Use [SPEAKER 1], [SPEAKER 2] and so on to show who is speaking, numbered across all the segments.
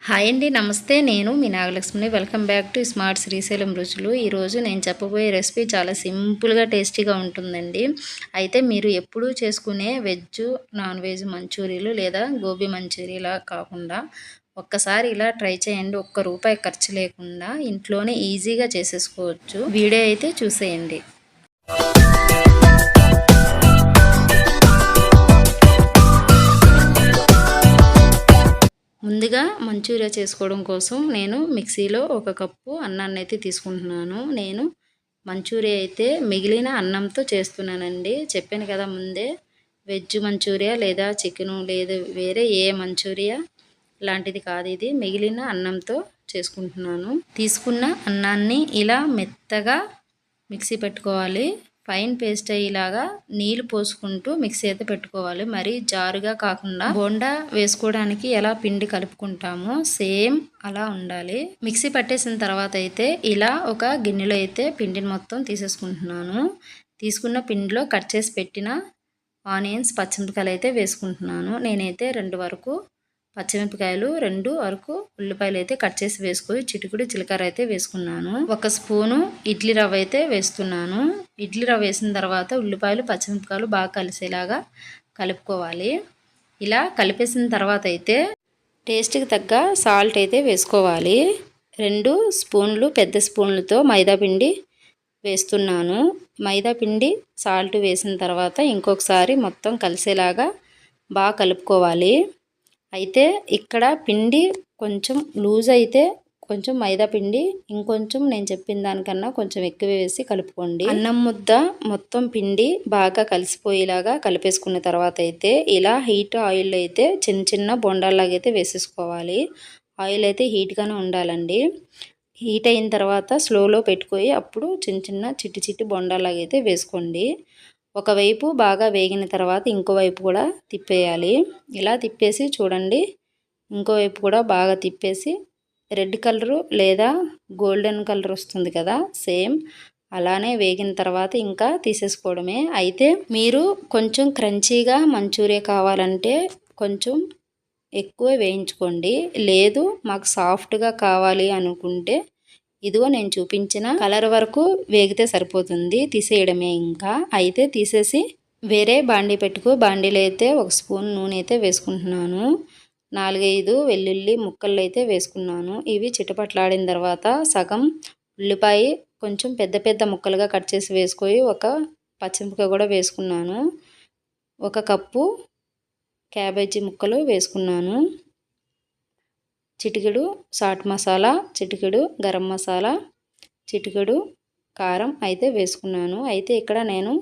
[SPEAKER 1] Hi అండి, నమస్తే. నేను మీ నాగలక్ష్మిని. Welcome back to smart Srisailam రుచులు. ఈరోజు నేను చెప్పబోయే రెసిపీ చాలా సింపుల్గా టేస్టీగా ఉంటుందండి. అయితే మీరు ఎప్పుడూ చేసుకునే వెజ్ నాన్ వెజ్ మంచూరియాలు లేదా గోబీ మంచూరియాలా కాకుండా ఒక్కసారి ఇలా ట్రై చేయండి. ఒక్క రూపాయి ఖర్చు లేకుండా ఇంట్లోనే ఈజీగా చేసేసుకోవచ్చు. వీడియో అయితే చూసేయండి. ముందుగా మంచూరియా చేసుకోవడం కోసం నేను మిక్సీలో ఒక కప్పు అన్నాన్ని అయితే తీసుకుంటున్నాను. నేను మంచూరియా అయితే మిగిలిన అన్నంతో చేస్తున్నానండి. చెప్పాను కదా ముందే, వెజ్ మంచూరియా లేదా చికెను లేదా వేరే ఏ మంచూరియా లాంటిది కాదు, ఇది మిగిలిన అన్నంతో చేసుకుంటున్నాను. తీసుకున్న అన్నాన్ని ఇలా మెత్తగా మిక్సీ పెట్టుకోవాలి. ఫైన్ పేస్ట్ అయ్యేలాగా నీళ్లు పోసుకుంటూ మిక్సీ అయితే పెట్టుకోవాలి. మరి జారుగా కాకుండా బోండా వేసుకోవడానికి ఎలా పిండి కలుపుకుంటామో సేమ్ అలా ఉండాలి. మిక్సీ పట్టేసిన తర్వాత అయితే ఇలా ఒక గిన్నెలో అయితే పిండిని మొత్తం తీసేసుకుంటున్నాను. తీసుకున్న పిండిలో కట్ చేసి పెట్టిన ఆనియన్స్, పచ్చిమిరపకాయలు అయితే వేసుకుంటున్నాను. నేనైతే 2 వరకు పచ్చిమిరపకాయలు, 2 వరకు ఉల్లిపాయలు అయితే కట్ చేసి వేసుకొని చిటికుడు జీలకర్ర అయితే వేసుకున్నాను. 1 స్పూను ఇడ్లీ రవ్వ అయితే వేస్తున్నాను. ఇడ్లీ రవ్వ వేసిన తర్వాత ఉల్లిపాయలు, పచ్చిమిరపకాయలు బాగా కలిసేలాగా కలుపుకోవాలి. ఇలా కలిపేసిన తర్వాత అయితే టేస్ట్కి తగ్గ సాల్ట్ అయితే వేసుకోవాలి. 2 స్పూన్లు పెద్ద స్పూన్లతో మైదా పిండి వేస్తున్నాను. మైదా పిండి, సాల్ట్ వేసిన తర్వాత ఇంకొకసారి మొత్తం కలిసేలాగా బాగా కలుపుకోవాలి. అయితే ఇక్కడ పిండి కొంచెం లూజ్ అయితే కొంచెం మైదా పిండి ఇంకొంచెం నేను చెప్పిన దానికన్నా కొంచెం ఎక్కువ వేసి కలుపుకోండి. అన్నం ముద్ద మొత్తం పిండి బాగా కలిసిపోయేలాగా కలిపేసుకున్న తర్వాత అయితే ఇలా హీట్ ఆయిల్ అయితే చిన్న చిన్న బొండాల్లాగా అయితే వేసేసుకోవాలి. ఆయిల్ అయితే హీట్గానే ఉండాలండి. హీట్ అయిన తర్వాత స్లోలో పెట్టుకొని అప్పుడు చిన్న చిన్న చిట్టి చిట్టి బొండాల్లాగా అయితే వేసుకోండి. ఒకవైపు బాగా వేగిన తర్వాత ఇంకోవైపు కూడా తిప్పేయాలి. ఇలా తిప్పేసి చూడండి, ఇంకోవైపు కూడా బాగా తిప్పేసి రెడ్ కలరు లేదా గోల్డెన్ కలర్ వస్తుంది కదా, సేమ్ అలానే వేగిన తర్వాత ఇంకా తీసేసుకోవడమే. అయితే మీరు కొంచెం క్రంచీగా మంచూరియా కావాలంటే కొంచెం ఎక్కువ వేయించుకోండి. లేదు మాకు సాఫ్ట్గా కావాలి అనుకుంటే ఇదిగో నేను చూపించిన కలర్ వరకు వేగితే సరిపోతుంది, తీసేయడమే. ఇంకా అయితే తీసేసి వేరే బాండీ పెట్టుకో. బాండీలో అయితే 1 స్పూన్ నూనె అయితే వేసుకుంటున్నాను. 4-5 వెల్లుల్లి ముక్కలు అయితే వేసుకున్నాను. ఇవి చిటపట్లాడిన తర్వాత సగం ఉల్లిపాయ కొంచెం పెద్ద పెద్ద ముక్కలుగా కట్ చేసి వేసుకొని ఒక పచ్చిమిరపకాయ కూడా వేసుకున్నాను. 1 కప్పు క్యాబేజీ ముక్కలు వేసుకున్నాను. చిటికెడు చాట్ మసాలా, చిటికెడు గరం మసాలా, చిటికెడు కారం అయితే వేసుకున్నాను. అయితే ఇక్కడ నేను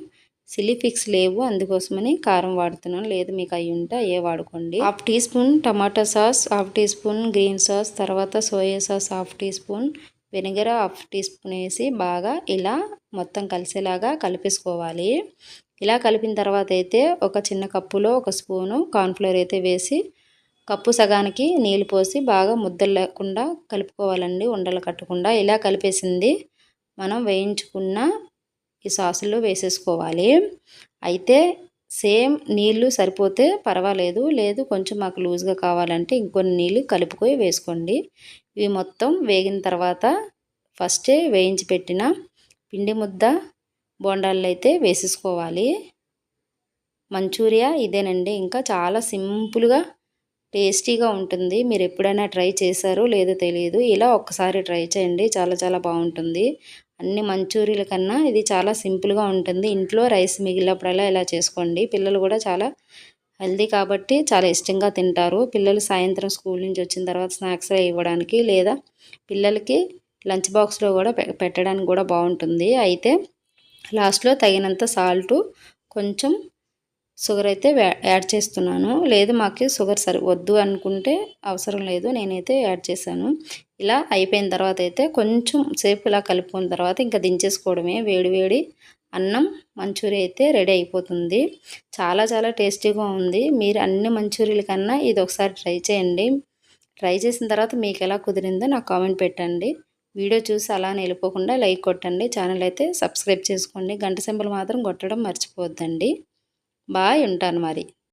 [SPEAKER 1] చిల్లీ ఫ్లేక్స్ లేవు, అందుకోసమని కారం వాడుతున్నాను. లేదు మీకు అవి ఉంటే అయ్యే వాడుకోండి. 1/2 teaspoon tomato sauce, 1/2 teaspoon green sauce, తర్వాత soya sauce 1/2 teaspoon, vinegar 1/2 teaspoon వేసి బాగా ఇలా మొత్తం కలిసేలాగా కలిపేసుకోవాలి. ఇలా కలిపిన తర్వాత అయితే ఒక చిన్న కప్పులో 1 స్పూను కార్న్ఫ్లోర్ అయితే వేసి కప్పు సగానికి నీళ్ళు పోసి బాగా ముద్దలు లేకుండా కలుపుకోవాలండి, ఉండలు కట్టకుండా. ఇలా కలిపేసింది మనం వేయించుకున్న ఈ సాసులో వేసేసుకోవాలి. అయితే సేమ్ నీళ్ళు సరిపోతే పర్వాలేదు, లేదు కొంచెం మాకు లూజ్గా కావాలంటే ఇంకొన్ని నీళ్ళు కలుపుకొని వేసుకోండి. ఇవి మొత్తం వేగిన తర్వాత ఫస్టే వేయించి పెట్టిన పిండి ముద్ద బోండాల్లో అయితే వేసేసుకోవాలి. మంచూరియా ఇదేనండి, ఇంకా చాలా సింపుల్గా టేస్టీగా ఉంటుంది. మీరు ఎప్పుడైనా ట్రై చేశారో లేదో తెలియదు, ఇలా ఒక్కసారి ట్రై చేయండి, చాలా చాలా బాగుంటుంది. అన్ని మంచూరియాల కన్నా ఇది చాలా సింపుల్గా ఉంటుంది. ఇంట్లో రైస్ మిగిలినప్పుడల్లా ఇలా చేసుకోండి. పిల్లలు కూడా చాలా హెల్దీ కాబట్టి చాలా ఇష్టంగా తింటారు. పిల్లలు సాయంత్రం స్కూల్ నుంచి వచ్చిన తర్వాత స్నాక్స్ ఇవ్వడానికి లేదా పిల్లలకి లంచ్ బాక్స్లో కూడా పెట్టడానికి కూడా బాగుంటుంది. అయితే లాస్ట్లో తగినంత సాల్టు, కొంచెం షుగర్ అయితే యాడ్ చేస్తున్నాను. లేదు మాకు షుగర్ వద్దు అనుకుంటే అవసరం లేదు, నేనైతే యాడ్ చేశాను. ఇలా అయిపోయిన తర్వాత అయితే కొంచెం సేపు ఇలా కలుపుకున్న తర్వాత ఇంకా దించేసుకోవడమే. వేడి వేడి అన్నం మంచూరియా అయితే రెడీ అయిపోతుంది. చాలా చాలా టేస్టీగా ఉంది. మీరు అన్ని మంచూరియాల కన్నా ఇది ఒకసారి ట్రై చేయండి. ట్రై చేసిన తర్వాత మీకు ఎలా కుదిరిందో నాకు కామెంట్ పెట్టండి. వీడియో చూసి అలా వెళ్ళిపోకుండా లైక్ కొట్టండి. ఛానల్ అయితే సబ్స్క్రైబ్ చేసుకోండి. గంట సింబల్ మాత్రం కొట్టడం మర్చిపోవద్దండి. బాయ్, ఉంటాను మరి.